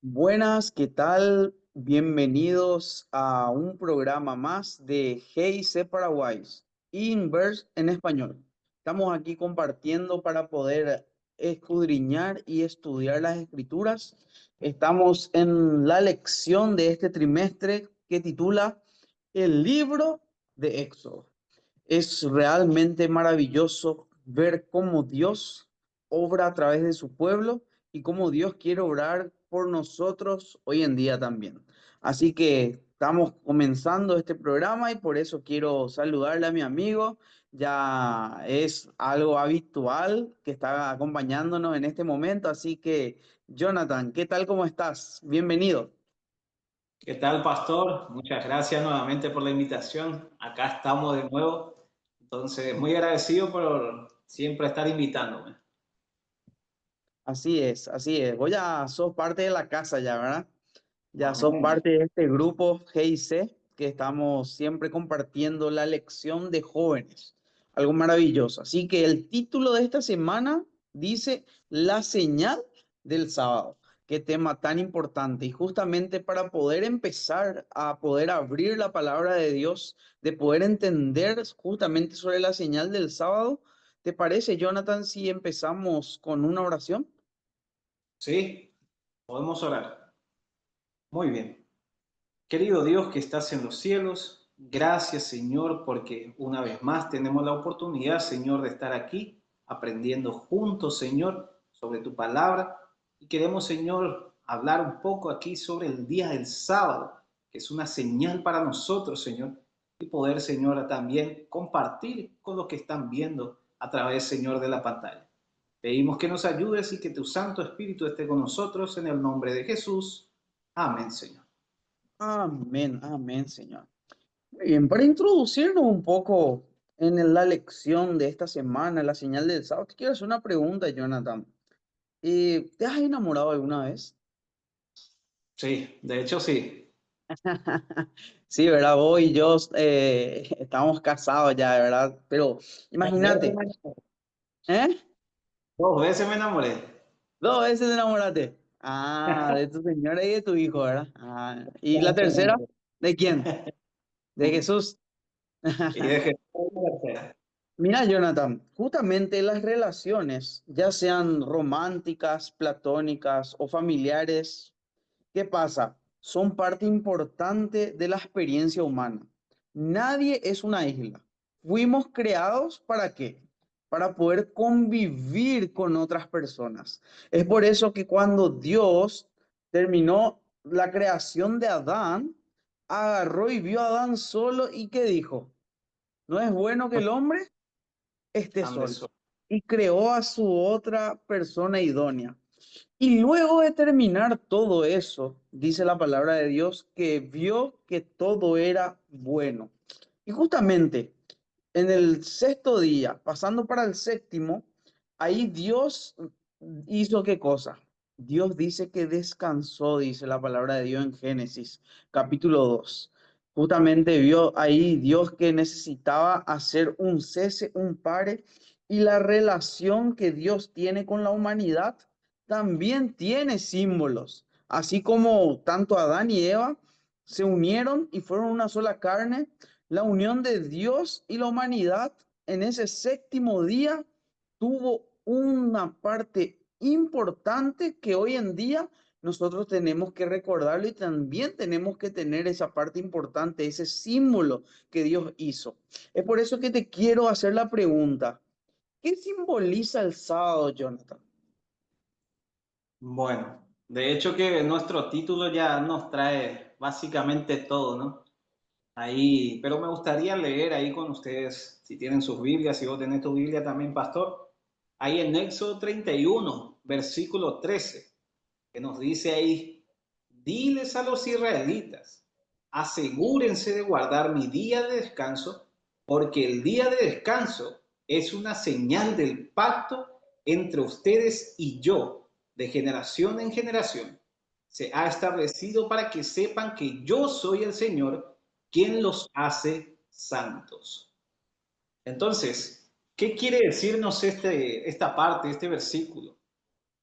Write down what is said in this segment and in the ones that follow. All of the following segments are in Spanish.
Buenas, ¿qué tal? Bienvenidos a un programa más de GIC Paraguay, Inverse en español. Estamos aquí compartiendo para poder escudriñar y estudiar las escrituras. Estamos en la lección de este trimestre que titula El libro de Éxodo. Es realmente maravilloso ver cómo Dios obra a través de su pueblo y cómo Dios quiere obrar por nosotros hoy en día también. Así que estamos comenzando este programa y por eso quiero saludarle a mi amigo. Ya es algo habitual que está acompañándonos en este momento. Así que, Jonathan, ¿qué tal? ¿Cómo estás? Bienvenido. ¿Qué tal, pastor? Muchas gracias nuevamente por la invitación. Acá estamos de nuevo. Entonces, muy agradecido por siempre estar invitándome. Así es, así es. Vos ya sos parte de la casa ya, ¿verdad? Ya sos Amén. parte de este grupo GIC que estamos siempre compartiendo la lección de jóvenes. Algo maravilloso. Así que el título de esta semana dice La señal del sábado. Qué tema tan importante. Y justamente para poder empezar a poder abrir la palabra de Dios, de poder entender justamente sobre la señal del sábado, ¿te parece, Jonathan, si empezamos con una oración? ¿Sí? Podemos orar. Muy bien. Querido Dios que estás en los cielos, gracias, Señor, porque una vez más tenemos la oportunidad, Señor, de estar aquí aprendiendo juntos, Señor, sobre tu palabra. Y queremos, Señor, hablar un poco aquí sobre el día del sábado, que es una señal para nosotros, Señor, y poder, Señor, también compartir con los que están viendo a través, Señor, de la pantalla. Pedimos que nos ayudes y que tu Santo Espíritu esté con nosotros en el nombre de Jesús. Amén, Señor. Amén, amén, Señor. Bien, para introducirnos un poco en la lección de esta semana, la señal del sábado, te quiero hacer una pregunta, Jonathan. ¿Te has enamorado alguna vez? Sí, de hecho sí. Sí, ¿verdad? Vos y yo estamos casados ya, ¿verdad? Pero Dos veces imagínate, me enamoré. ¿eh? Dos veces me enamoré. 2 veces te enamoraste. Ah, de tu señora y de tu hijo, ¿verdad? Ah, ¿y la tercera? Exactamente. ¿De quién? De Jesús. Y dejé la tercera. Mira, Jonathan, justamente las relaciones, ya sean románticas, platónicas o familiares, ¿qué pasa? Son parte importante de la experiencia humana. Nadie es una isla. Fuimos creados ¿para qué? Para poder convivir con otras personas. Es por eso que cuando Dios terminó la creación de Adán, agarró y vio a Adán solo y ¿qué dijo? ¿No es bueno que el hombre esté solo? Anderson. Y creó a su otra persona idónea. Y luego de terminar todo eso, dice la palabra de Dios que vio que todo era bueno. Y justamente en el sexto día, pasando para el séptimo, ahí Dios hizo qué cosa. Dios dice que descansó, dice la palabra de Dios en Génesis, capítulo 2. Justamente vio ahí Dios que necesitaba hacer un cese, un pare, y la relación que Dios tiene con la humanidad también tiene símbolos. Así como tanto Adán y Eva se unieron y fueron una sola carne, la unión de Dios y la humanidad en ese séptimo día tuvo una parte importante que hoy en día nosotros tenemos que recordarlo y también tenemos que tener esa parte importante, ese símbolo que Dios hizo. Es por eso que te quiero hacer la pregunta, ¿qué simboliza el sábado, Jonathan? Bueno, de hecho que nuestro título ya nos trae básicamente todo, ¿no? Ahí, pero me gustaría leer ahí con ustedes, si tienen sus Biblias, si vos tenés tu Biblia también, pastor, ahí en Éxodo 31, versículo 13, que nos dice ahí, diles a los israelitas, asegúrense de guardar mi día de descanso, porque el día de descanso es una señal del pacto entre ustedes y yo, de generación en generación. Se ha establecido para que sepan que yo soy el Señor, quien los hace santos. Entonces, ¿qué quiere decirnos esta parte, este versículo?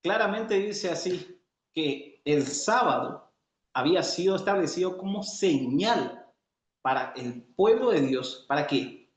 Claramente dice así, que el sábado había sido establecido como señal para el pueblo de Dios, para que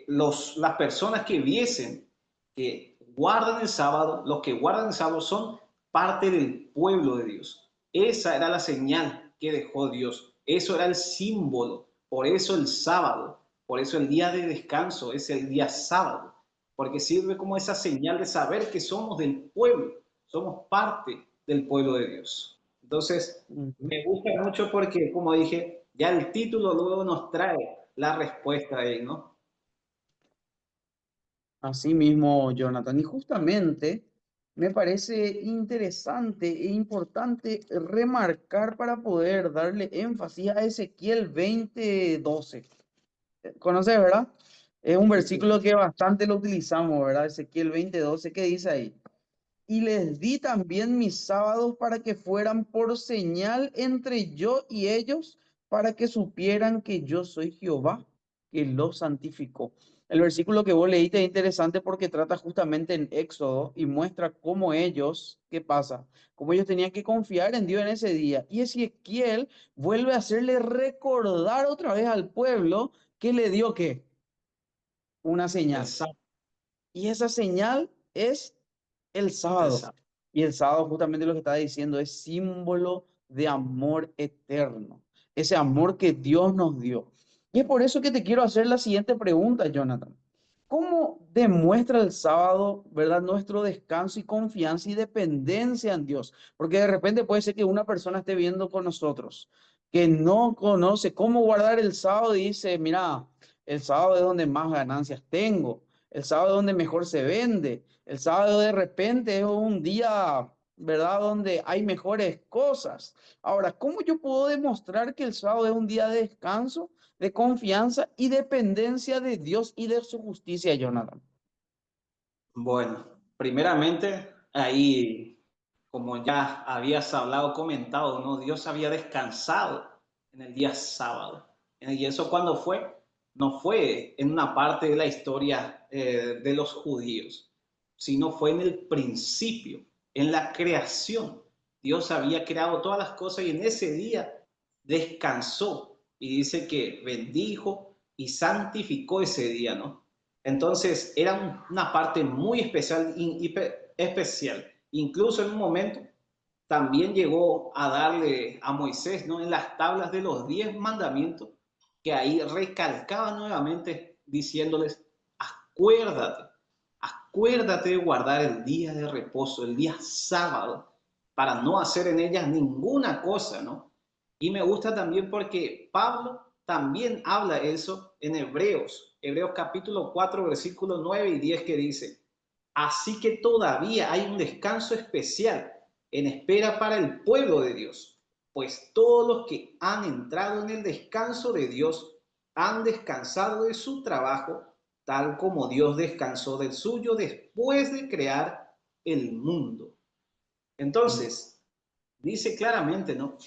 las personas que viesen que guardan el sábado, los que guardan el sábado son parte del pueblo de Dios. Esa era la señal que dejó Dios. Eso era el símbolo. Por eso el sábado, por eso el día de descanso es el día sábado, porque sirve como esa señal de saber que somos del pueblo, somos parte del pueblo de Dios. Entonces, Ujú. me gusta mucho porque, como dije, ya el título luego nos trae la respuesta ahí, ¿no? Así mismo, Jonathan. Y justamente me parece interesante e importante remarcar para poder darle énfasis a Ezequiel 20:12. ¿Conoces, verdad? Es un Sí, sí. versículo que bastante lo utilizamos, ¿verdad? Ezequiel 20:12, ¿qué dice ahí? Y les di también mis sábados para que fueran por señal entre yo y ellos, para que supieran que yo soy Jehová, que los santificó. El versículo que vos leíste es interesante porque trata justamente en Éxodo y muestra cómo ellos, ¿qué pasa? Cómo ellos tenían que confiar en Dios en ese día. Y Ezequiel vuelve a hacerle recordar otra vez al pueblo que le dio ¿qué? Una El señal. sábado, Y esa señal es el el sábado. sábado. Y el sábado, justamente lo que está diciendo, es símbolo de amor eterno. Ese amor que Dios nos dio. Y es por eso que te quiero hacer la siguiente pregunta, Jonathan. ¿Cómo demuestra el sábado, verdad, nuestro descanso y confianza y dependencia en Dios? Porque de repente puede ser que una persona esté viendo con nosotros que no conoce cómo guardar el sábado y dice, mira, el sábado es donde más ganancias tengo, el sábado es donde mejor se vende, el sábado de repente es un día, ¿verdad?, donde hay mejores cosas. Ahora, ¿cómo yo puedo demostrar que el sábado es un día de descanso, de confianza y dependencia de Dios y de su justicia, Jonathan? Bueno, primeramente, ahí, como ya habías hablado, comentado, ¿no? Dios había descansado en el día sábado. Y eso cuando fue, no fue en una parte de la historia de los judíos, sino fue en el principio, en la creación. Dios había creado todas las cosas y en ese día descansó y dice que bendijo y santificó ese día, ¿no? Entonces era una parte muy especial, especial. Incluso en un momento también llegó a darle a Moisés, ¿no? En las tablas de los 10 mandamientos, que ahí recalcaba nuevamente diciéndoles, acuérdate, acuérdate de guardar el día de reposo, el día sábado, para no hacer en ellas ninguna cosa, ¿no? Y me gusta también porque Pablo también habla eso en Hebreos capítulo 4, versículos 9 y 10 que dice, así que todavía hay un descanso especial en espera para el pueblo de Dios, pues todos los que han entrado en el descanso de Dios han descansado de su trabajo, tal como Dios descansó del suyo después de crear el mundo. Entonces, dice claramente, ¿no?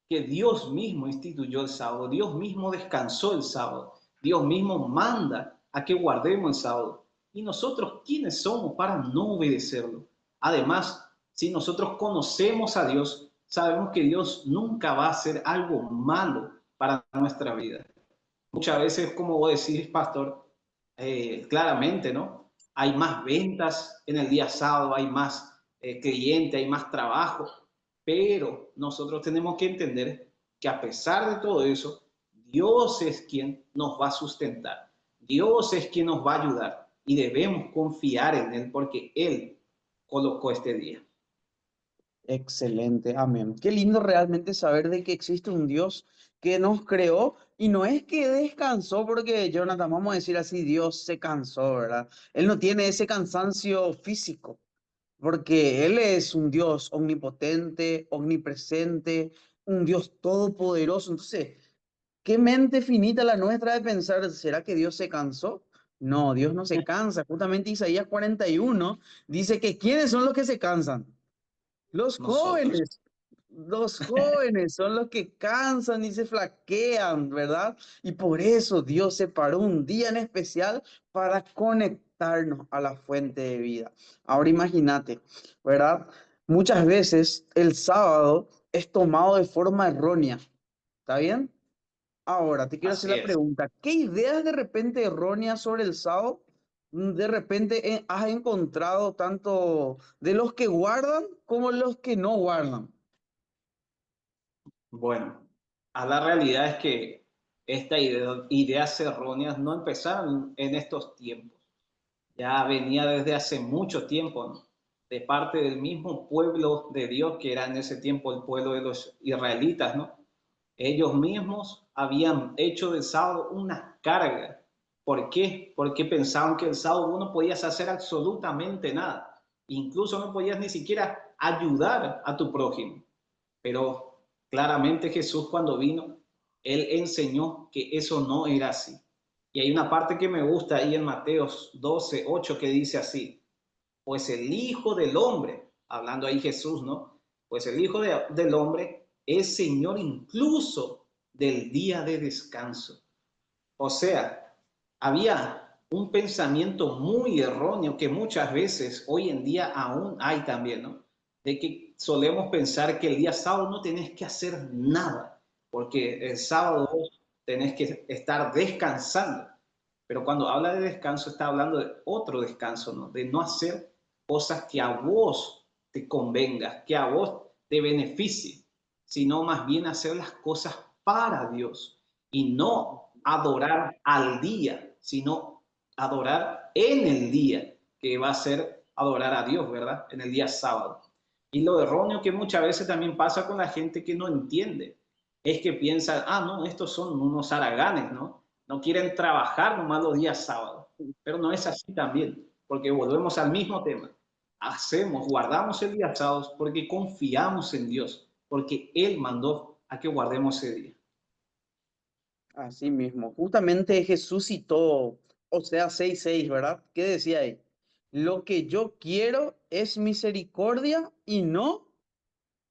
Que Dios mismo instituyó el sábado, Dios mismo descansó el sábado, Dios mismo manda a que guardemos el sábado. ¿Y nosotros quiénes somos para no obedecerlo? Además, si nosotros conocemos a Dios, sabemos que Dios nunca va a hacer algo malo para nuestra vida. Muchas veces, como vos decís, pastor, claramente, ¿no? Hay más ventas en el día sábado, hay más clientes, hay más trabajo, pero nosotros tenemos que entender que a pesar de todo eso, Dios es quien nos va a sustentar, Dios es quien nos va a ayudar y debemos confiar en Él porque Él colocó este día. Excelente, amén. Qué lindo realmente saber de que existe un Dios que nos creó y no es que descansó porque, Jonathan, vamos a decir así, Dios se cansó, ¿verdad? Él no tiene ese cansancio físico porque Él es un Dios omnipotente, omnipresente, un Dios todopoderoso. Entonces, ¿qué mente finita la nuestra de pensar, ¿será que Dios se cansó? No, Dios no se cansa. Justamente Isaías 41 dice que ¿quiénes son los que se cansan? Los Nosotros. jóvenes, los jóvenes son los que cansan y se flaquean, ¿verdad? Y por eso Dios separó un día en especial para conectarnos a la fuente de vida. Ahora imagínate, ¿verdad? Muchas veces el sábado es tomado de forma errónea. ¿Está bien? Ahora, te quiero hacer Así la es. pregunta. ¿Qué ideas de repente erróneas sobre el sábado de repente has encontrado tanto de los que guardan como los que no guardan? Bueno, a la realidad es que ideas erróneas no empezaron en estos tiempos. Ya venía desde hace mucho tiempo, ¿no? De parte del mismo pueblo de Dios, que era en ese tiempo el pueblo de los israelitas, ¿no? Ellos mismos habían hecho del sábado una carga. ¿Por qué? Porque pensaban que el sábado no podías hacer absolutamente nada. Incluso no podías ni siquiera ayudar a tu prójimo. Pero claramente Jesús cuando vino, él enseñó que eso no era así. Y hay una parte que me gusta ahí en Mateos 12:8 que dice así, pues el Hijo del Hombre, hablando ahí Jesús, ¿no? Pues el Hijo del Hombre es Señor incluso del día de descanso. O sea, había un pensamiento muy erróneo que muchas veces hoy en día aún hay también, ¿no? De que solemos pensar que el día sábado no tenés que hacer nada, porque el sábado vos tenés que estar descansando. Pero cuando habla de descanso, está hablando de otro descanso, ¿no? De no hacer cosas que a vos te convenga, que a vos te beneficie, sino más bien hacer las cosas para Dios y no adorar al día, sino adorar en el día, que va a ser adorar a Dios, ¿verdad? En el día sábado. Y lo erróneo que muchas veces también pasa con la gente que no entiende, es que piensan, ah, no, estos son unos haraganes, ¿no? No quieren trabajar nomás los días sábados. Pero no es así también, porque volvemos al mismo tema. Hacemos, guardamos el día sábado porque confiamos en Dios, porque Él mandó a que guardemos ese día. Así mismo. Justamente Jesús citó Oseas 6:6, ¿verdad? ¿Qué decía ahí? Lo que yo quiero es misericordia y no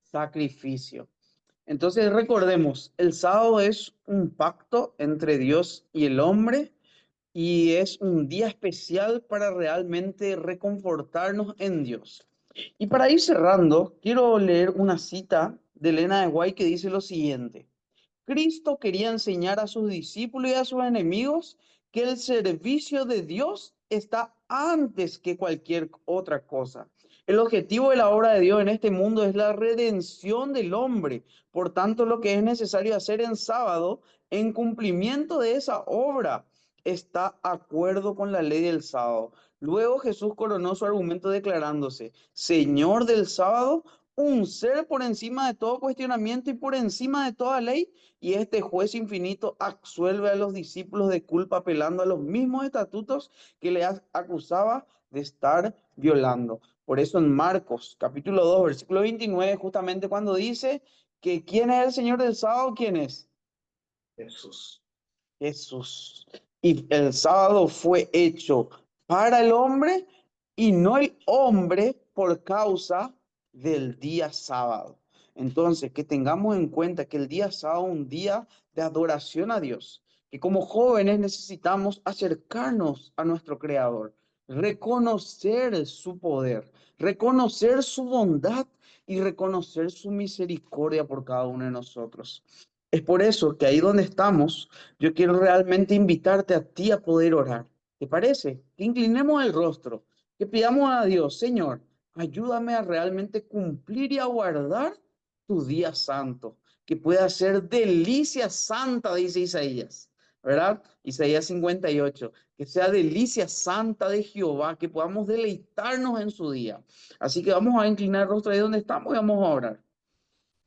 sacrificio. Entonces recordemos, el sábado es un pacto entre Dios y el hombre y es un día especial para realmente reconfortarnos en Dios. Y para ir cerrando, quiero leer una cita de Elena de White que dice lo siguiente. Cristo quería enseñar a sus discípulos y a sus enemigos que el servicio de Dios está antes que cualquier otra cosa. El objetivo de la obra de Dios en este mundo es la redención del hombre. Por tanto, lo que es necesario hacer en sábado, en cumplimiento de esa obra, está de acuerdo con la ley del sábado. Luego Jesús coronó su argumento declarándose Señor del sábado, un ser por encima de todo cuestionamiento y por encima de toda ley, y este juez infinito absuelve a los discípulos de culpa apelando a los mismos estatutos que le acusaba de estar violando. Por eso en Marcos capítulo 2 versículo 29, justamente cuando dice que ¿quién es el Señor del sábado? ¿Quién es? Jesús. Jesús. Y el sábado fue hecho para el hombre y no el hombre por causa del día sábado. Entonces, que tengamos en cuenta que el día sábado es un día de adoración a Dios, que como jóvenes necesitamos acercarnos a nuestro Creador, reconocer su poder, reconocer su bondad y reconocer su misericordia por cada uno de nosotros. Es por eso que ahí donde estamos, yo quiero realmente invitarte a ti a poder orar. ¿Te parece? Que inclinemos el rostro, que pidamos a Dios, Señor, ayúdame a realmente cumplir y a guardar tu día santo, que pueda ser delicia santa, dice Isaías, ¿verdad? Isaías 58, que sea delicia santa de Jehová, que podamos deleitarnos en su día. Así que vamos a inclinar el rostro ahí donde estamos y vamos a orar.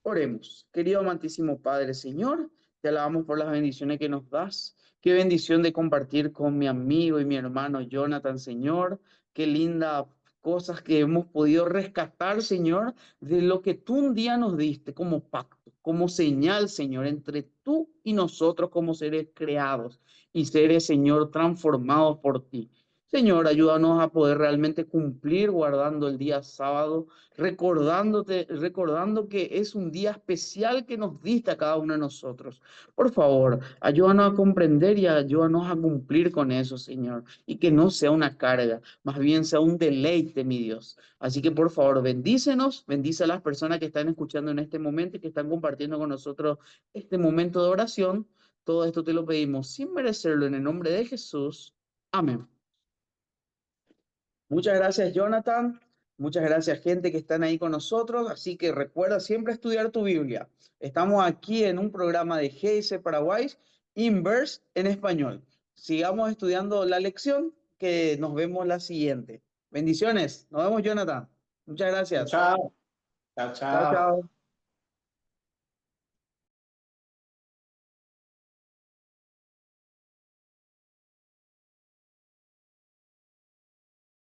Oremos, querido amantísimo Padre, Señor, te alabamos por las bendiciones que nos das. Qué bendición de compartir con mi amigo y mi hermano Jonathan, Señor. Qué lindas cosas que hemos podido rescatar, Señor, de lo que tú un día nos diste como pacto, como señal, Señor, entre tú y nosotros como seres creados y seres, Señor, transformados por ti. Señor, ayúdanos a poder realmente cumplir guardando el día sábado, recordando que es un día especial que nos diste a cada uno de nosotros. Por favor, ayúdanos a comprender y ayúdanos a cumplir con eso, Señor, y que no sea una carga, más bien sea un deleite, mi Dios. Así que por favor, bendícenos, bendice a las personas que están escuchando en este momento y que están compartiendo con nosotros este momento de oración. Todo esto te lo pedimos sin merecerlo en el nombre de Jesús. Amén. Muchas gracias, Jonathan. Muchas gracias, gente que están ahí con nosotros. Así que recuerda siempre estudiar tu Biblia. Estamos aquí en un programa de GS Paraguay, Inverse en español. Sigamos estudiando la lección, que nos vemos la siguiente. Bendiciones. Nos vemos, Jonathan. Muchas Chao, gracias. chao, chao, Chao, chao. chao.